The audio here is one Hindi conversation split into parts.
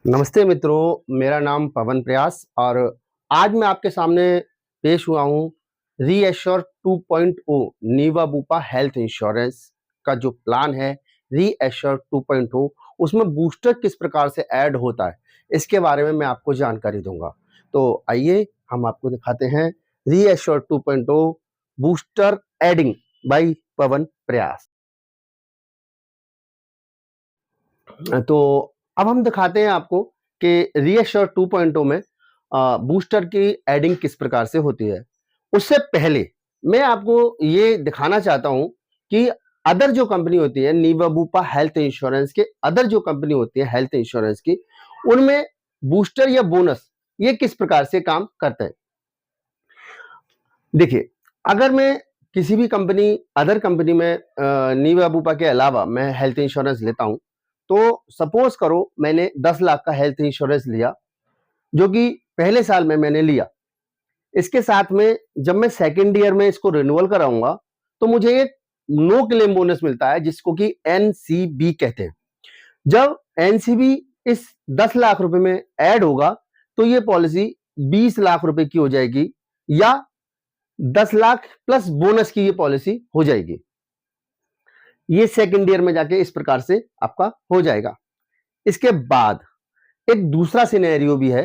नमस्ते मित्रों, मेरा नाम पवन प्रयास और आज मैं आपके सामने पेश हुआ हूँ रीएश्योर 2.0 नीवा बूपा हेल्थ इंश्योरेंस का जो प्लान है रीएश्योर 2.0 उसमें बूस्टर किस प्रकार से ऐड होता है इसके बारे में मैं आपको जानकारी दूंगा। तो आइए हम आपको दिखाते हैं रीएश्योर 2.0 बूस्टर एडिंग बाय पवन प्रयास। तो अब हम दिखाते हैं आपको कि रीएश्योर 2.0 में बूस्टर की एडिंग किस प्रकार से होती है। उससे पहले मैं आपको ये दिखाना चाहता हूं कि अदर जो कंपनी होती है नीवा बूपा हेल्थ इंश्योरेंस के अदर जो कंपनी होती है हेल्थ इंश्योरेंस की, उनमें बूस्टर या बोनस ये किस प्रकार से काम करते हैं। देखिए, अगर मैं किसी भी कंपनी अदर कंपनी में नीवा बूपा के अलावा मैं हेल्थ इंश्योरेंस लेता हूं, तो सपोज करो मैंने 10 लाख का हेल्थ इंश्योरेंस लिया जो कि पहले साल में मैंने लिया। इसके साथ में जब मैं सेकेंड ईयर में इसको रिन्यूअल कराऊंगा तो मुझे एक नो क्लेम बोनस मिलता है जिसको कि एनसीबी कहते हैं। जब एनसीबी इस 10 लाख रुपए में ऐड होगा तो ये पॉलिसी 20 लाख रुपए की हो जाएगी या 10 लाख प्लस बोनस की ये पॉलिसी हो जाएगी। ये सेकेंड ईयर में जाके इस प्रकार से आपका हो जाएगा। इसके बाद एक दूसरा सिनेरियो भी है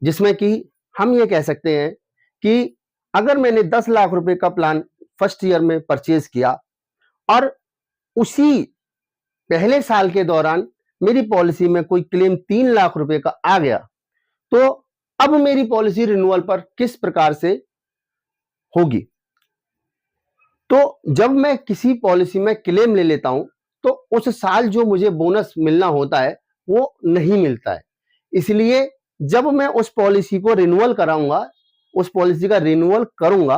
जिसमें कि हम ये कह सकते हैं कि अगर मैंने 10 लाख रुपए का प्लान फर्स्ट ईयर में परचेज किया और उसी पहले साल के दौरान मेरी पॉलिसी में कोई क्लेम 3 लाख रुपए का आ गया, तो अब मेरी पॉलिसी रिन्यूअल पर किस प्रकार से होगी। तो जब मैं किसी पॉलिसी में क्लेम ले लेता हूं तो उस साल जो मुझे बोनस मिलना होता है वो नहीं मिलता है। इसलिए जब मैं उस पॉलिसी को रिन्यूअल कराऊंगा, उस पॉलिसी का रिन्यूअल करूंगा,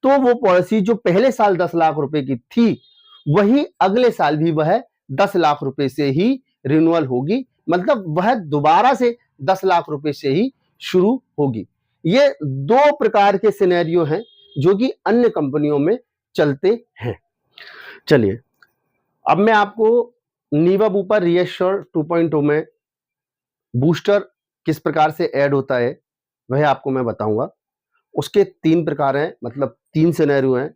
तो वो पॉलिसी जो पहले साल 10 लाख रुपए की थी वही अगले साल भी वह 10 लाख रुपए से ही रिन्यूअल होगी। मतलब वह दोबारा से 10 लाख रुपए से ही शुरू होगी। ये दो प्रकार के सिनेरियो हैं जो कि अन्य कंपनियों में चलते हैं। चलिए, अब मैं आपको नीवा बूपा रीएश्योर 2.0 में बूस्टर किस प्रकार से ऐड होता है वह आपको मैं बताऊंगा। उसके 3 प्रकार हैं, मतलब 3 सिनेरियो हैं,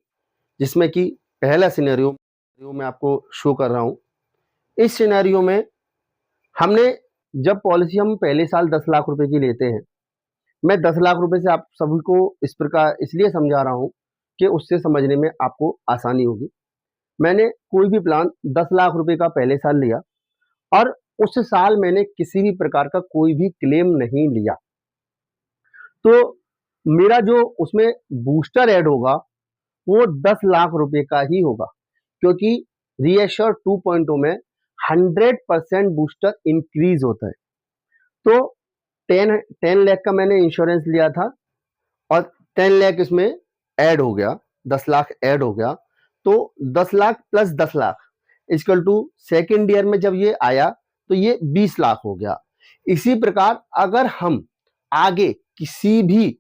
जिसमें कि पहला सिनेरियो मैं आपको शो कर रहा हूं। इस सिनेरियो में हमने जब पॉलिसी हम पहले साल 10 लाख रुपए की लेते हैं, मैं 10 लाख रुपए से आप सभी को इस प्रकार इसलिए समझा रहा हूं कि उससे समझने में आपको आसानी होगी। मैंने कोई भी प्लान 10 लाख रुपए का पहले साल लिया और उस साल मैंने किसी भी प्रकार का कोई भी क्लेम नहीं लिया, तो मेरा जो उसमें बूस्टर ऐड होगा वो 10 लाख रुपए का ही होगा, क्योंकि रीएश्योर 2.0 में 100% बूस्टर इंक्रीज होता है। तो 10 लाख का मैंने इंश्योरेंस लिया था और 10 लाख इसमें ऐड हो गया, 10 लाख ऐड हो गया, तो 10 lakh plus 10 lakh equal to second year में जब ये आया तो ये 20 लाख हो गया। इसी प्रकार अगर हम आगे किसी भी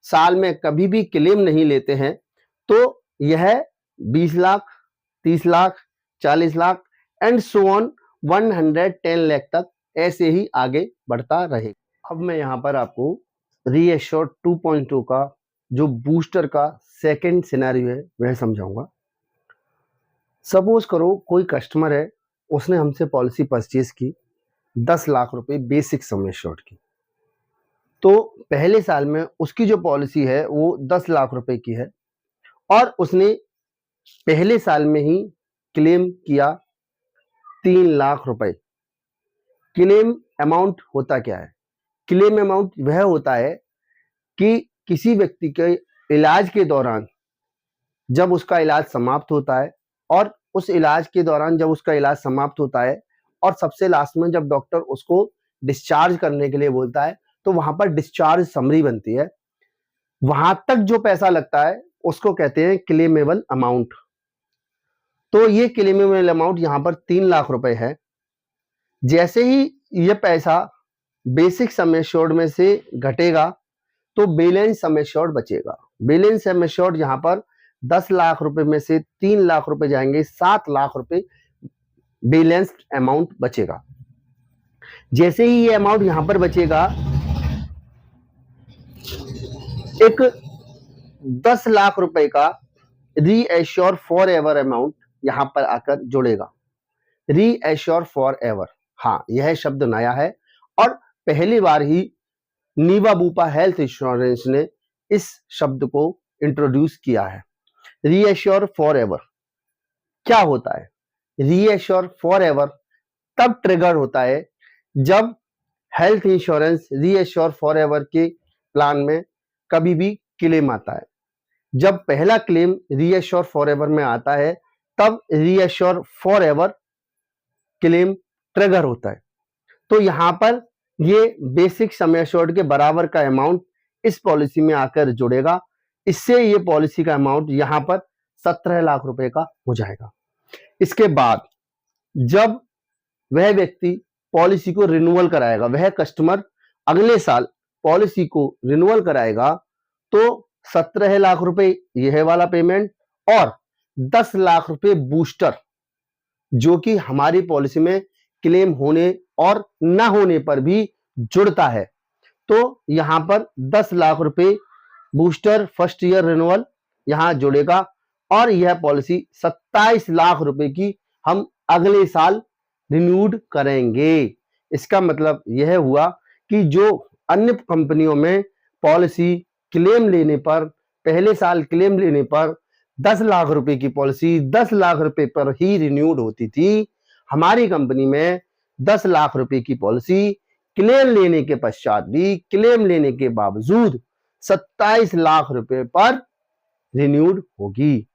साल में कभी भी क्लेम नहीं लेते हैं तो यह 20 lakh, 30 lakh, 40 lakh and so on 110 lakh तक ऐसे ही आगे बढ़ता रहेगा। अब मैं यहां पर आपको रीएश्योर 2.2 का जो बूस्टर का सेकंड सिनेरियो है वह समझाऊंगा। सपोज करो कोई कस्टमर है, उसने हमसे पॉलिसी परचेज की 10 लाख रुपए बेसिक सम एश्योर्ड की, तो पहले साल में उसकी जो पॉलिसी है वो 10 लाख रुपए की है और उसने पहले साल में ही क्लेम किया 3 लाख रुपए। क्लेम अमाउंट होता क्या है? क्लेम अमाउंट वह होता है कि किसी व्यक्ति के इलाज के दौरान जब उसका इलाज समाप्त होता है और उस इलाज के दौरान जब उसका इलाज समाप्त होता है और सबसे लास्ट में जब डॉक्टर उसको डिस्चार्ज करने के लिए बोलता है तो वहां पर डिस्चार्ज समरी बनती है, वहां तक जो पैसा लगता है उसको कहते हैं क्लेमेबल अमाउंट। तो ये क्लेमेबल अमाउंट यहां पर 3 लाख रुपए है। जैसे ही ये पैसा बेसिक सम एश्योर्ड में से घटेगा तो बैलेंस सम एश्योर्ड बचेगा। बैलेंस सम एश्योर्ड यहां पर 10 लाख रुपए में से 3 लाख रुपए जाएंगे, 7 लाख रुपए बैलेंस्ड अमाउंट बचेगा। जैसे ही ये अमाउंट यहां पर बचेगा, एक 10 लाख रुपए का रीएश्योर फॉर एवर अमाउंट यहां पर आकर जुड़ेगा। रीएश्योर फॉर एवर, हाँ, यह शब्द नया है और पहली बार ही नीवा बूपा हेल्थ इंश्योरेंस ने इस शब्द को इंट्रोड्यूस किया है। रीएश्योर फॉर एवर क्या होता है? रीएश्योर फॉर एवर तब ट्रिगर होता है जब health insurance reassure for ever के प्लान में कभी भी क्लेम आता है। जब पहला क्लेम रीएश्योर फॉर एवर में आता है तब reassure for ever claim trigger होता है। तो यहां पर ये बेसिक सम एश्योर्ड के बराबर का अमाउंट इस पॉलिसी में आकर जुड़ेगा। इससे ये पॉलिसी का अमाउंट यहां पर 17 लाख रुपए का हो जाएगा। इसके बाद जब वह व्यक्ति पॉलिसी को रिन्यूअल कराएगा, वह कस्टमर अगले साल पॉलिसी को रिन्यूअल कराएगा, तो 17 लाख रुपए यह वाला पेमेंट और 10 लाख रुपए बूस्टर, जो कि हमारी पॉलिसी में क्लेम होने और न होने पर भी जुड़ता है। तो यहां पर 10 लाख रुपए बूस्टर फर्स्ट ईयर रिन्यूअल यहां जुड़ेगा और यह पॉलिसी 27 लाख रुपए की हम अगले साल रिन्यूड करेंगे। इसका मतलब यह हुआ कि जो अन्य कंपनियों में पॉलिसी क्लेम लेने पर, पहले साल क्लेम लेने पर 10 लाख रुपए की पॉलिसी 10 लाख रुपए पर ही रिन्यूड होती थी, हमारी कंपनी में 10 लाख रुपए की पॉलिसी क्लेम लेने के पश्चात भी, क्लेम लेने के बावजूद 27 लाख रुपए पर रिन्यूड होगी।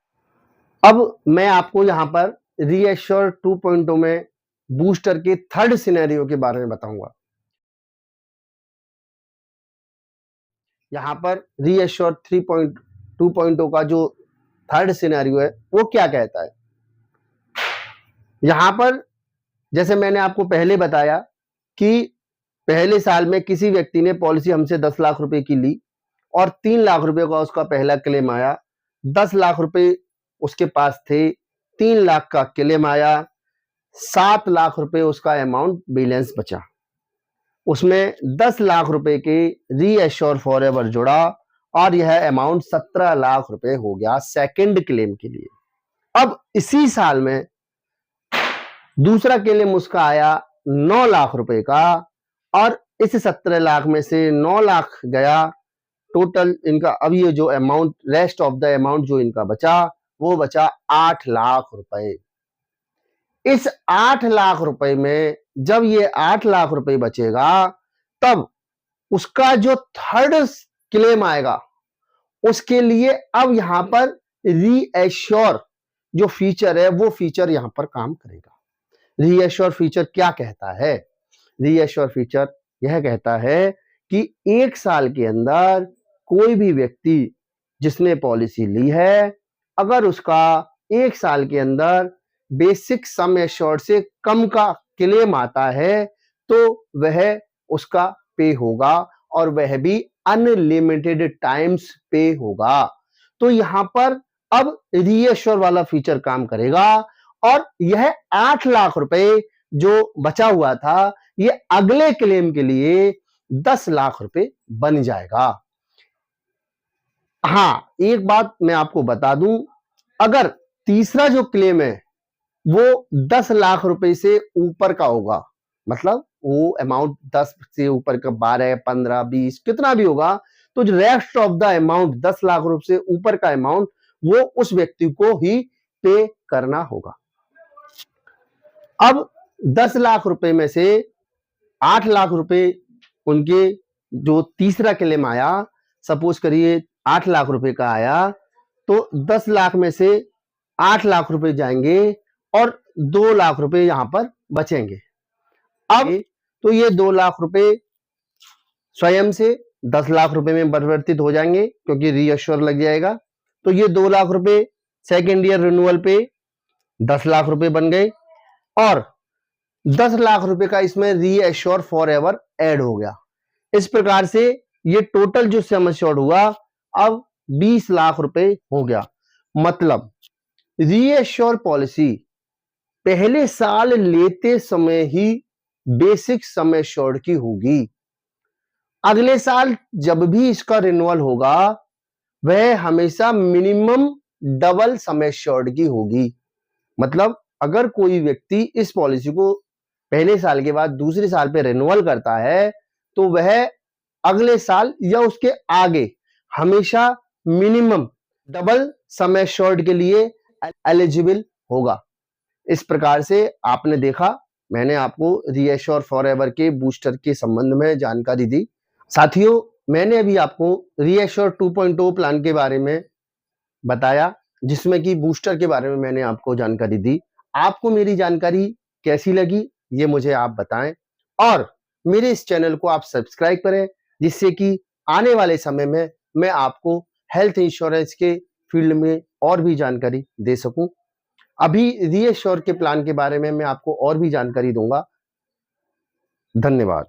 अब मैं आपको यहां पर रीएश्योर 2.0 में बूस्टर के थर्ड सिनेरियो के बारे में बताऊंगा। यहां पर रीएश्योर 3.2.0 का जो थर्ड सिनेरियो है वो क्या कहता है? यहां पर जैसे मैंने आपको पहले बताया कि पहले साल में किसी व्यक्ति ने पॉलिसी हमसे 10 लाख रुपए की ली और 3 लाख रुपए का उसका पहला क्लेम आया, 10 लाख रुपए उसके पास थे, 3 लाख का क्लेम आया, 7 लाख रुपए उसका अमाउंट बैलेंस बचा, उसमें 10 लाख रुपए के रीएश्योर फॉर एवर जुड़ा और यह अमाउंट 17 लाख रुपए हो गया सेकंड क्लेम के लिए। अब इसी साल में दूसरा क्लेम उसका आया 9 लाख रुपए का और इस 17 लाख में से 9 लाख गया, टोटल इनका अब ये जो amount rest of the amount जो इनका बचा वो बचा 8 लाख रुपए। इस 8 लाख रुपए में जब ये 8 लाख रुपए बचेगा तब उसका जो थर्ड क्लेम आएगा उसके लिए अब यहां पर रीएश्योर जो फीचर है वो फीचर यहां पर काम करेगा। रीएश्योर फीचर क्या कहता है? रीएश्योर फीचर यह कहता है कि 1 साल के अंदर कोई भी व्यक्ति जिसने पॉलिसी ली है, अगर उसका 1 साल के अंदर बेसिक सम एश्योर्ड से कम का क्लेम आता है तो वह उसका पे होगा और वह भी अनलिमिटेड टाइम्स पे होगा। तो यहां पर अब रीएश्योर वाला फीचर काम करेगा और यह 8 लाख रुपए जो बचा हुआ था ये अगले क्लेम के लिए 10 लाख रुपए बन जाएगा। हां, एक बात मैं आपको बता दूं, अगर तीसरा जो क्लेम है वो 10 लाख रुपए से ऊपर का होगा, मतलब वो अमाउंट 10 से ऊपर का 12, 15, 20 कितना भी होगा, तो जो rest of the amount 10 lakh रुपए से ऊपर का अमाउंट वो उस व्यक्ति को ही पे करना होगा। अब 10 लाख रुपए में से 8 लाख रुपए उनके जो तीसरा क्लेम आया, सपोज करिए 8 लाख रुपए का आया, तो 10 लाख में से 8 लाख रुपए जाएंगे और 2 लाख रुपए यहां पर बचेंगे। अब तो ये 2 लाख रुपए स्वयं से 10 लाख रुपए में परिवर्तित हो जाएंगे क्योंकि रीएश्योर लग जाएगा। तो ये 2 लाख रुपए सेकेंड ईयर रिन्यूअल पे 10 लाख रुपए बन गए और 10 लाख रुपए का इसमें रीएश्योर फॉर एवर ऐड हो गया। इस प्रकार से ये टोटल जो सम एश्योर्ड हुआ अब 20 लाख रुपए हो गया। मतलब रीएश्योर पॉलिसी पहले साल लेते समय ही बेसिक सम एश्योर्ड की होगी। अगले साल जब भी इसका रिन्यूअल होगा वह हमेशा मिनिमम डबल सम एश्योर्ड की होगी। मतलब अगर कोई व्यक्ति इस पॉलिसी को पहले साल के बाद दूसरे साल पे रिन्यूअल करता है तो वह अगले साल या उसके आगे हमेशा मिनिमम डबल सम एश्योर्ड के लिए एलिजिबल होगा। इस प्रकार से आपने देखा, मैंने आपको रीएश्योर फॉरएवर के बूस्टर के संबंध में जानकारी दी। साथियों, मैंने अभी आपको रीएश्योर 2.0 प्लान के बारे में बताया, जिसमें कि बूस्टर के बारे में मैंने आपको जानकारी दी। आपको मेरी जानकारी कैसी लगी ये मुझे आप बताएं और मेरे इस चैनल को आप सब्सक्राइब करें, जिससे कि आने वाले समय में मैं आपको हेल्थ इंश्योरेंस के फील्ड में और भी जानकारी दे सकूं। अभी रीएश्योर के प्लान के बारे में मैं आपको और भी जानकारी दूंगा। धन्यवाद।